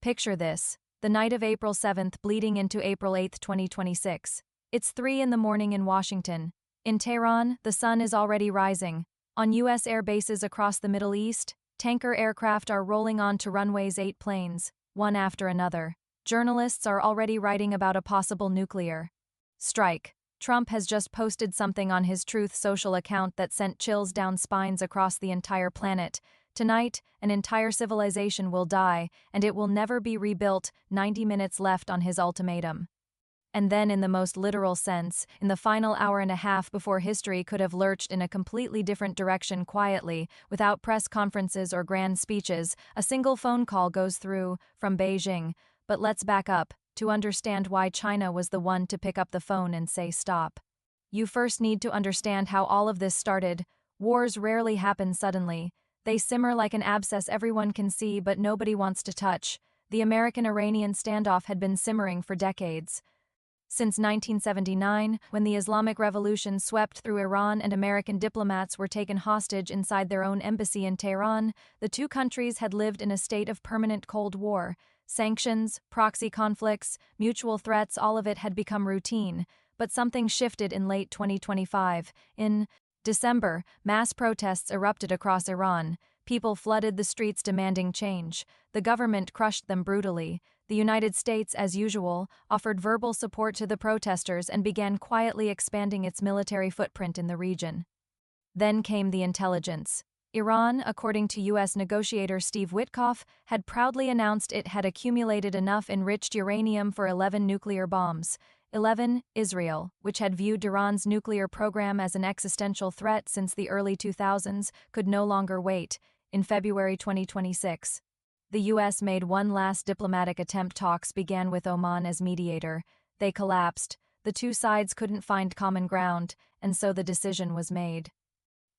Picture this, the night of April 7th bleeding into April 8, 2026. It's 3 in the morning in Washington. In Tehran, the sun is already rising. On U.S. air bases across the Middle East, tanker aircraft are rolling onto runways 8 planes, one after another. Journalists are already writing about a possible nuclear strike. Trump has just posted something on his Truth Social account that sent chills down spines across the entire planet. Tonight, an entire civilization will die, and it will never be rebuilt. 90 minutes left on his ultimatum. And then, in the most literal sense, in the final hour and a half before history could have lurched in a completely different direction quietly, without press conferences or grand speeches, a single phone call goes through, from Beijing. But let's back up, to understand why China was the one to pick up the phone and say stop. You first need to understand how all of this started. Wars rarely happen suddenly. They simmer like an abscess everyone can see but nobody wants to touch. The American-Iranian standoff had been simmering for decades. Since 1979, when the Islamic Revolution swept through Iran and American diplomats were taken hostage inside their own embassy in Tehran, the two countries had lived in a state of permanent Cold War. Sanctions, proxy conflicts, mutual threats, all of it had become routine. But something shifted in late 2025. In December, mass protests erupted across Iran. People flooded the streets demanding change. The government crushed them brutally. The United States, as usual, offered verbal support to the protesters and began quietly expanding its military footprint in the region. Then came the intelligence. Iran, according to U.S. negotiator Steve Witkoff, had proudly announced it had accumulated enough enriched uranium for 11 nuclear bombs. 11. Israel, which had viewed Iran's nuclear program as an existential threat since the early 2000s, could no longer wait. In February 2026, the U.S. made one last diplomatic attempt. Talks began with Oman as mediator. They collapsed. The two sides couldn't find common ground, and so the decision was made.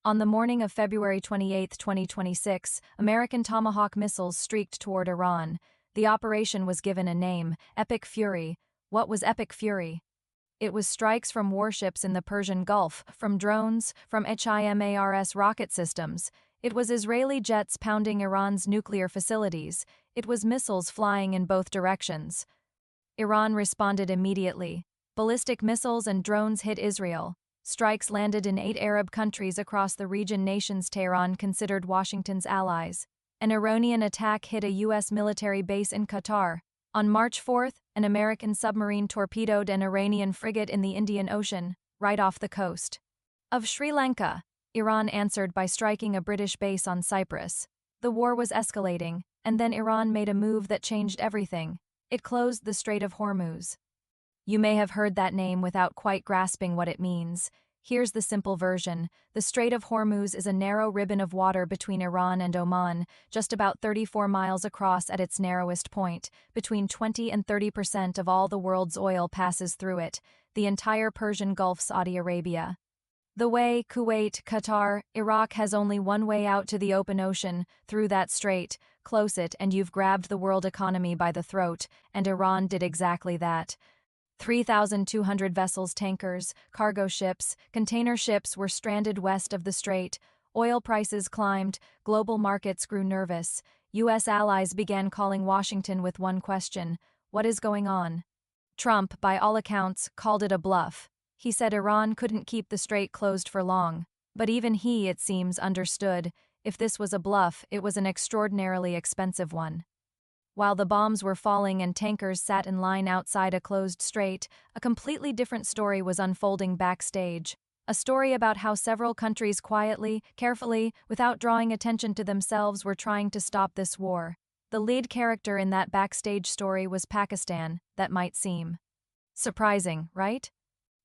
On the morning of February 28, 2026, American Tomahawk missiles streaked toward Iran. The operation was given a name, Epic Fury. What was Epic Fury? It was strikes from warships in the Persian Gulf, from drones, from HIMARS rocket systems. It was Israeli jets pounding Iran's nuclear facilities. It was missiles flying in both directions. Iran responded immediately. Ballistic missiles and drones hit Israel. Strikes landed in 8 Arab countries across the region. Nations Tehran considered Washington's allies. An Iranian attack hit a U.S. military base in Qatar. On March 4, an American submarine torpedoed an Iranian frigate in the Indian Ocean, right off the coast of Sri Lanka. Iran answered by striking a British base on Cyprus. The war was escalating, and then Iran made a move that changed everything. It closed the Strait of Hormuz. You may have heard that name without quite grasping what it means. Here's the simple version. The Strait of Hormuz is a narrow ribbon of water between Iran and Oman, just about 34 miles across at its narrowest point. Between 20 and 30% of all the world's oil passes through it. The entire Persian Gulf, Saudi Arabia. The way Kuwait, Qatar, Iraq has only one way out to the open ocean, through that strait. Close it and you've grabbed the world economy by the throat, and Iran did exactly that. 3,200 vessels, tankers, cargo ships, container ships were stranded west of the strait. Oil prices climbed, global markets grew nervous. U.S. allies began calling Washington with one question: what is going on? Trump, by all accounts, called it a bluff. He said Iran couldn't keep the strait closed for long. But even he, it seems, understood. If this was a bluff, it was an extraordinarily expensive one. While the bombs were falling and tankers sat in line outside a closed strait, a completely different story was unfolding backstage. A story about how several countries quietly, carefully, without drawing attention to themselves, were trying to stop this war. The lead character in that backstage story was Pakistan. That might seem surprising, right?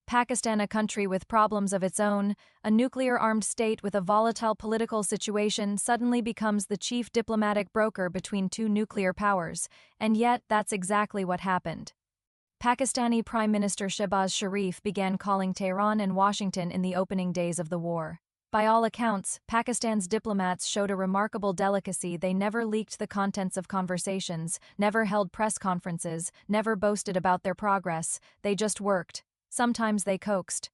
Pakistan, a country with problems of its own, a nuclear-armed state with a volatile political situation, suddenly becomes the chief diplomatic broker between two nuclear powers, and yet that's exactly what happened. Pakistani Prime Minister Shehbaz Sharif began calling Tehran and Washington in the opening days of the war. By all accounts, Pakistan's diplomats showed a remarkable delicacy. They never leaked the contents of conversations, never held press conferences, never boasted about their progress. They just worked. Sometimes they coaxed.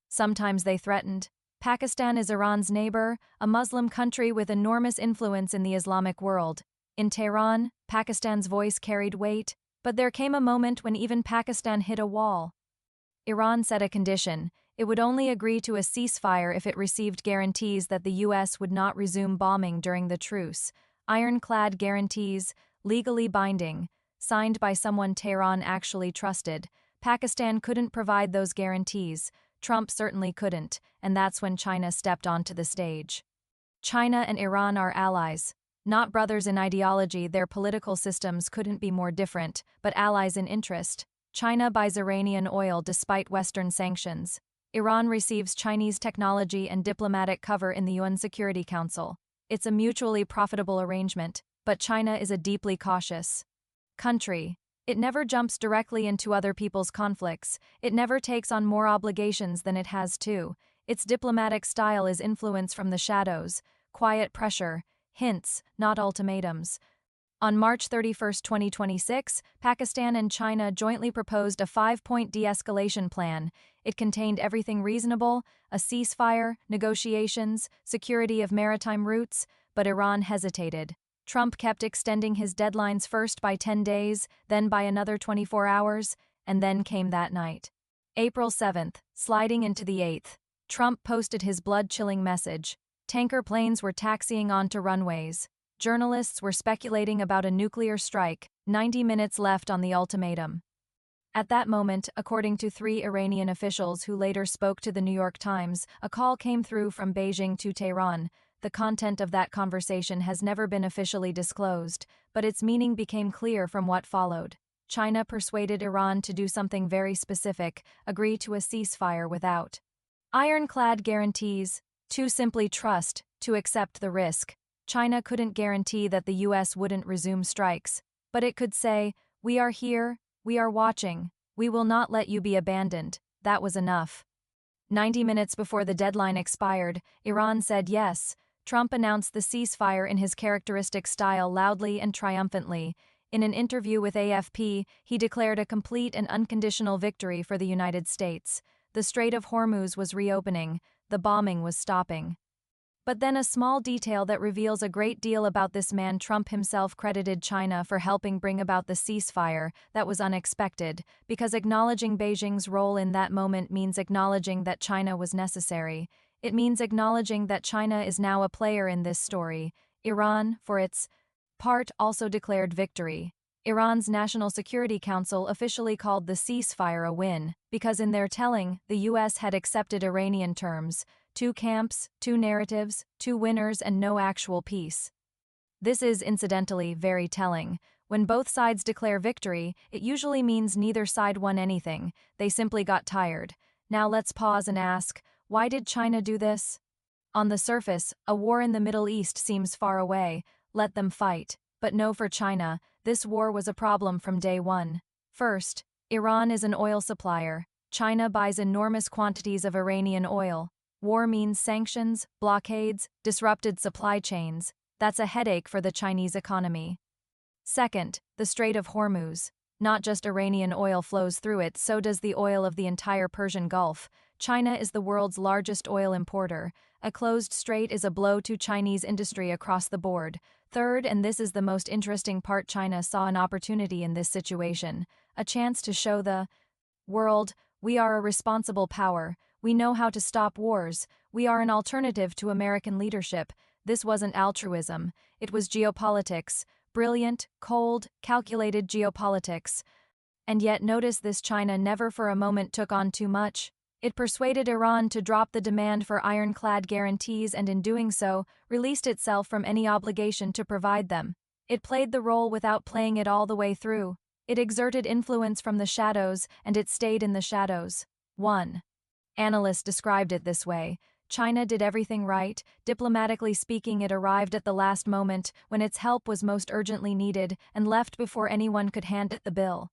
Sometimes they threatened. Pakistan is Iran's neighbor, a Muslim country with enormous influence in the Islamic world. In Tehran, Pakistan's voice carried weight, but there came a moment when even Pakistan hit a wall. Iran set a condition: it would only agree to a ceasefire if it received guarantees that the U.S. would not resume bombing during the truce. Ironclad guarantees, legally binding, signed by someone Tehran actually trusted. Pakistan couldn't provide those guarantees. Trump certainly couldn't, and that's when China stepped onto the stage. China and Iran are allies. Not brothers in ideology, their political systems couldn't be more different, but allies in interest. China buys Iranian oil despite Western sanctions. Iran receives Chinese technology and diplomatic cover in the UN Security Council. It's a mutually profitable arrangement, but China is a deeply cautious country. It never jumps directly into other people's conflicts. It never takes on more obligations than it has to. Its diplomatic style is influence from the shadows, quiet pressure, hints, not ultimatums. On March 31, 2026, Pakistan and China jointly proposed a 5-point de-escalation plan. It contained everything reasonable: a ceasefire, negotiations, security of maritime routes, but Iran hesitated. Trump kept extending his deadlines, first by 10 days, then by another 24 hours, and then came that night. April 7th, sliding into the 8th. Trump posted his blood-chilling message. Tanker planes were taxiing onto runways. Journalists were speculating about a nuclear strike, 90 minutes left on the ultimatum. At that moment, according to 3 Iranian officials who later spoke to the New York Times, a call came through from Beijing to Tehran. The content of that conversation has never been officially disclosed, but its meaning became clear from what followed. China persuaded Iran to do something very specific: agree to a ceasefire without ironclad guarantees, to simply trust, to accept the risk. China couldn't guarantee that the U.S. wouldn't resume strikes, but it could say, "We are here, we are watching, we will not let you be abandoned." That was enough. 90 minutes before the deadline expired, Iran said yes. Trump announced the ceasefire in his characteristic style, loudly and triumphantly. In an interview with AFP, he declared a complete and unconditional victory for the United States. The Strait of Hormuz was reopening, the bombing was stopping. But then a small detail that reveals a great deal about this man: Trump himself credited China for helping bring about the ceasefire. That was unexpected, because acknowledging Beijing's role in that moment means acknowledging that China was necessary. It means acknowledging that China is now a player in this story. Iran, for its part, also declared victory. Iran's National Security Council officially called the ceasefire a win, because in their telling, the U.S. had accepted Iranian terms: 2 camps, 2 narratives, 2 winners, and no actual peace. This is, incidentally, very telling. When both sides declare victory, it usually means neither side won anything. They simply got tired. Now let's pause and ask, why did China do this? On the surface, a war in the Middle East seems far away. Let them fight. But no, for China, this war was a problem from day one. First, Iran is an oil supplier. China buys enormous quantities of Iranian oil. War means sanctions, blockades, disrupted supply chains. That's a headache for the Chinese economy. Second, the Strait of Hormuz. Not just Iranian oil flows through it, so does the oil of the entire Persian Gulf. China is the world's largest oil importer. A closed strait is a blow to Chinese industry across the board. Third, and this is the most interesting part, China saw an opportunity in this situation. A chance to show the world, we are a responsible power. We know how to stop wars. We are an alternative to American leadership. This wasn't altruism. It was geopolitics. Brilliant, cold, calculated geopolitics. And yet notice this: China never for a moment took on too much. It persuaded Iran to drop the demand for ironclad guarantees, and in doing so, released itself from any obligation to provide them. It played the role without playing it all the way through. It exerted influence from the shadows, and it stayed in the shadows. 1. Analysts described it this way: China did everything right. Diplomatically speaking, it arrived at the last moment, when its help was most urgently needed, and left before anyone could hand it the bill.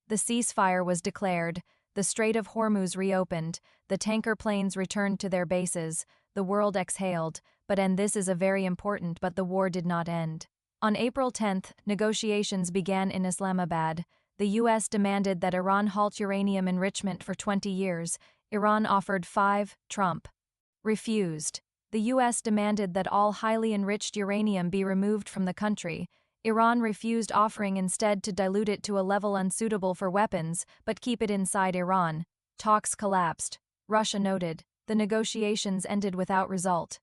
The ceasefire was declared. The Strait of Hormuz reopened. The tanker planes returned to their bases. The world exhaled. And this is a very important, but the war did not end. On April 10th, negotiations began in Islamabad. The U.S. demanded that Iran halt uranium enrichment for 20 years. Iran offered 5. Trump refused. The U.S. demanded that all highly enriched uranium be removed from the country. Iran refused, offering instead to dilute it to a level unsuitable for weapons, but keep it inside Iran. Talks collapsed. Russia noted. The negotiations ended without result.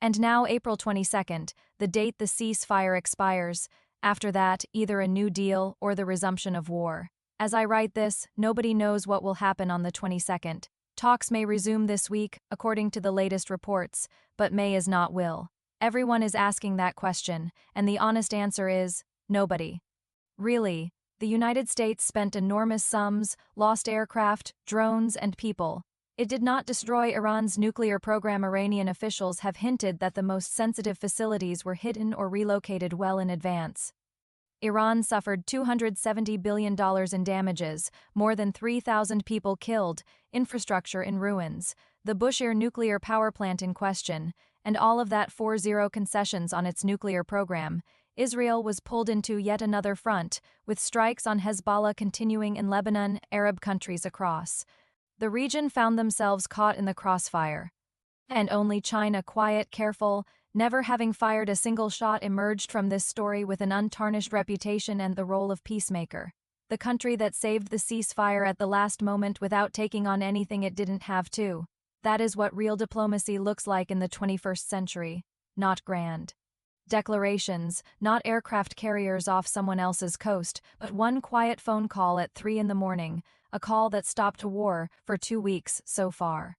And now April 22nd, the date the ceasefire expires. After that, either a new deal or the resumption of war. As I write this, nobody knows what will happen on the 22nd. Talks may resume this week, according to the latest reports, but may is not will. Everyone is asking that question, and the honest answer is, nobody. Really, the United States spent enormous sums, lost aircraft, drones, and people. It did not destroy Iran's nuclear program. Iranian officials have hinted that the most sensitive facilities were hidden or relocated well in advance. Iran suffered $270 billion in damages, more than 3,000 people killed, infrastructure in ruins, the Bushehr nuclear power plant in question, and all of that for zero concessions on its nuclear program. Israel was pulled into yet another front, with strikes on Hezbollah continuing in Lebanon, Arab countries across the region found themselves caught in the crossfire. And only China, quiet, careful, never having fired a single shot, emerged from this story with an untarnished reputation and the role of peacemaker. The country that saved the ceasefire at the last moment without taking on anything it didn't have to. That is what real diplomacy looks like in the 21st century. Not grand declarations, not aircraft carriers off someone else's coast, but one quiet phone call at 3 in the morning, a call that stopped war for 2 weeks so far.